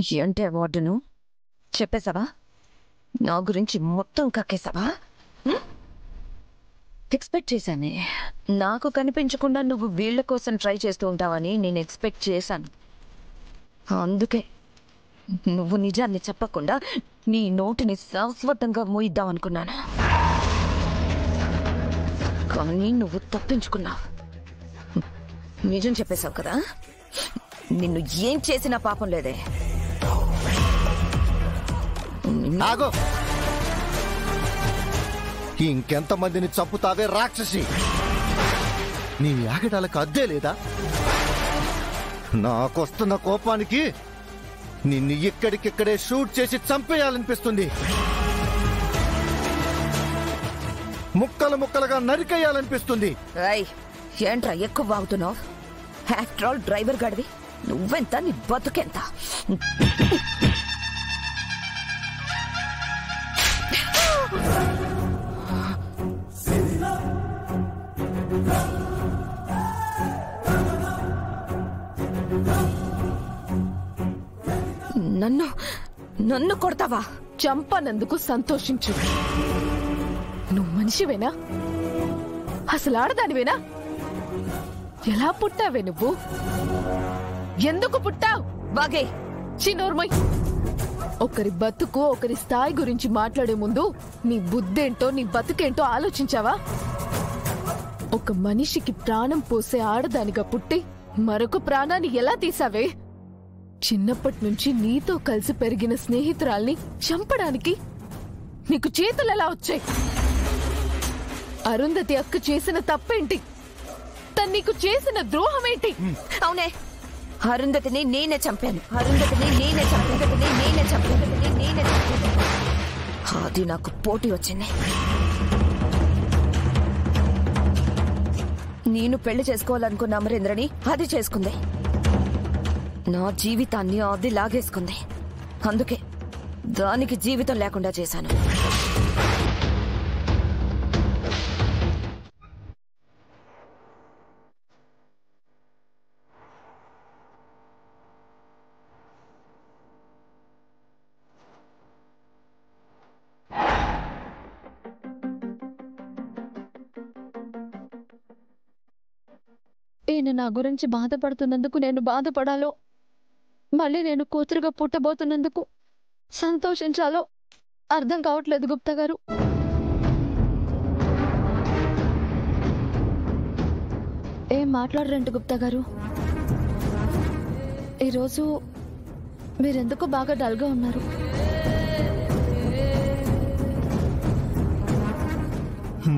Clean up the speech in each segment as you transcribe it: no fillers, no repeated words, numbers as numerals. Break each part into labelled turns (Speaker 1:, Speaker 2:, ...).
Speaker 1: ఏంటే వార్డును చెప్పేశావా? నా గురించి మొత్తం కక్కేశావా? ఎక్స్పెక్ట్ చేశానే. నాకు కనిపించకుండా నువ్వు వీళ్ళ కోసం ట్రై చేస్తూ ఉంటావని నేను ఎక్స్పెక్ట్ చేశాను. అందుకే నువ్వు నిజాన్ని చెప్పకుండా నీ నోటిని శాశ్వతంగా మూయిద్దాం అనుకున్నాను. కానీ నువ్వు తప్పించుకున్నావు. నిజం చెప్పేశావు కదా. నిన్ను ఏం చేసినా పాపం లేదే.
Speaker 2: ఇంకెంతమందిని చంపుతావే రాక్షసి? నీ ఆగడాలకు అద్దే లేదా? నాకొస్తున్న కోపానికి నిన్ను ఇక్కడికిక్కడే షూట్ చేసి చంపేయాలనిపిస్తుంది. ముక్కలు ముక్కలుగా నరికేయాలనిపిస్తుంది.
Speaker 1: ఏంట్రా ఎక్కువ బాగుతున్నావు? ఆఫ్టర్ ఆల్ డ్రైవర్ గడివి. నువ్వెంత, నీ బతుకెంత? నన్ను నన్ను కొడతావా?
Speaker 3: చంపనందుకు సంతోషించు. నువ్వు మనిషివేనా? అసలు ఆడదానివేనా? ఎలా పుట్టావే నువ్వు? ఎందుకు పుట్టావు?
Speaker 1: బాగే
Speaker 3: చిన్నోర్మయ్. ఒకరి బతుకు, ఒకరి స్థాయి గురించి మాట్లాడే ముందు నీ బుద్ధేంటో, నీ బతుకేంటో ఆలోచించావా? ఒక మనిషికి ప్రాణం పోసే ఆడదానిగా పుట్టి మరొక ప్రాణాన్ని ఎలా తీసావే? చిన్నప్పటి నుంచి నీతో కలిసి పెరిగిన స్నేహితురాల్ని చంపడానికి నీకు చేతులు ఎలా వచ్చాయి? అరుంధతి అక్క చేసిన తప్పేంటి? తను నీకు చేసిన ద్రోహమేంటి?
Speaker 1: అవునే, అరుంధతిని నేనే చంపాను. అది నాకు పోటీ వచ్చింది. నేను పెళ్లి చేసుకోవాలనుకున్న అమరేంద్రని అది చేసుకుంది. నా జీవితాన్ని అది లాగేసుకుంది. అందుకే దానికి జీవితం లేకుండా చేశాను.
Speaker 3: ఈయన నా గురించి బాధపడుతున్నందుకు నేను బాధపడాలో, మళ్ళీ నేను కూతురుగా పుట్టబోతున్నందుకు సంతోషించాలో అర్థం కావట్లేదు గుప్తా గారు. ఏం మాట్లాడరండి గుప్తా గారు? ఈరోజు మీరెందుకు బాగా డల్గా ఉన్నారు?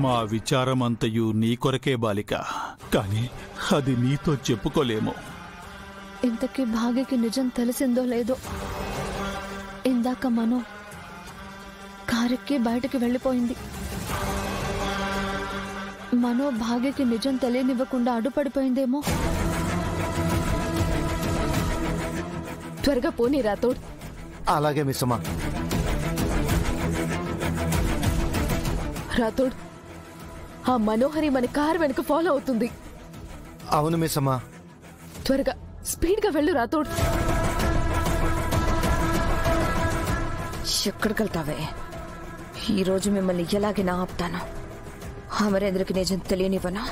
Speaker 4: మా విచారమంతయు నీ కొరకే బాలిక, కానీ అది నీతో చెప్పుకోలేము.
Speaker 3: ఇంతకీ భాగ్యకి నిజం తెలిసిందో లేదో. ఇందాక మనో కారెక్కి బయటకి వెళ్ళిపోయింది. మనో భాగ్యకి నిజం తెలియనివ్వకుండా అడ్డుపడిపోయిందేమో. త్వరగా పోనీ రాతోడ్.
Speaker 2: అలాగే మిస్సమ్మా.
Speaker 3: రాతోడ్, ఆ మనోహరి మన కారు వెనుక ఫాలో అవుతుంది.
Speaker 2: అవును మిస్సమ్మా.
Speaker 3: త్వరగా స్పీడ్ గా వెళ్ళు రాతోడ్.
Speaker 1: ఎక్కడికి వెళ్తావే? ఈరోజు మిమ్మల్ని ఎలాగైనా ఆపుతాను. అమరేంద్రకి నిజం తెలియనివ్వనా?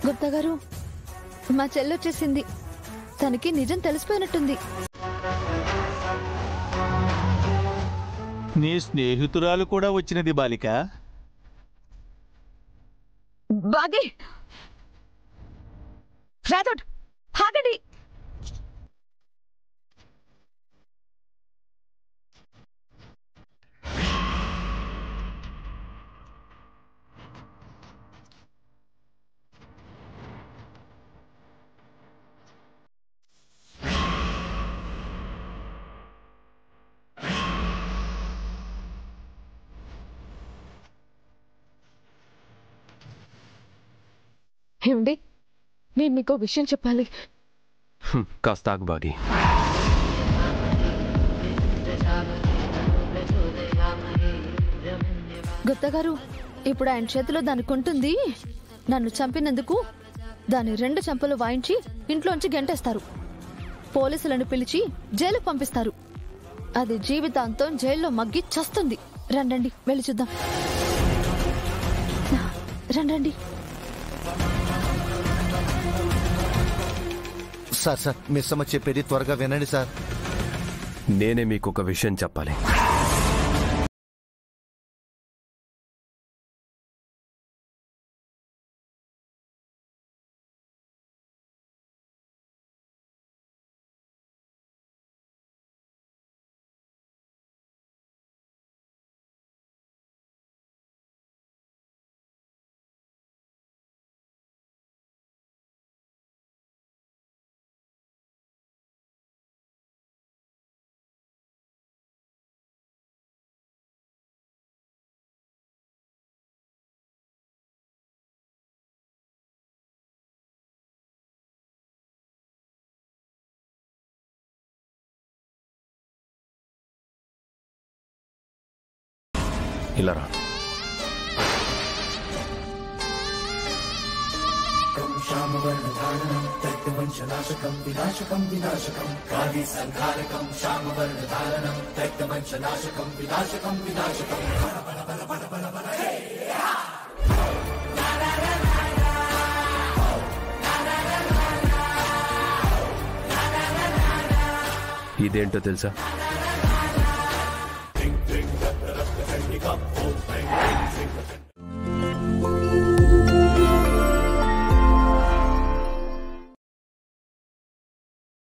Speaker 3: గుప్తా గారు, మా చెల్లొచ్చేసింది. తనకి నిజం తెలిసిపోయినట్టుంది.
Speaker 4: నీ స్నేహితురాలు కూడా వచ్చినది బాలిక.
Speaker 1: బాగే రాతోడ్, ఆగండి.
Speaker 3: ఏమండి, నేను మీకు విషయం చెప్పాలి.
Speaker 5: కాస్త ఆగు బాగి.
Speaker 6: గుప్తా గారు, ఇప్పుడు ఆయన చేతిలో దానికి ఉంటుంది. నన్ను చంపినందుకు దాని 2 చెంపలు వాయించి ఇంట్లోంచి గెంటేస్తారు. పోలీసులను పిలిచి జైలుకు పంపిస్తారు. అది జీవితాంతం జైల్లో మగ్గి చస్తుంది. రండి వెళ్ళి చూద్దాం. రండి.
Speaker 2: సార్ మిస్సమ్మ చెప్పేది త్వరగా వినండి సార్.
Speaker 5: నేనే మీకు ఒక విషయం చెప్పాలి. ఇలా రా. ఇదేంటో తెలుసా?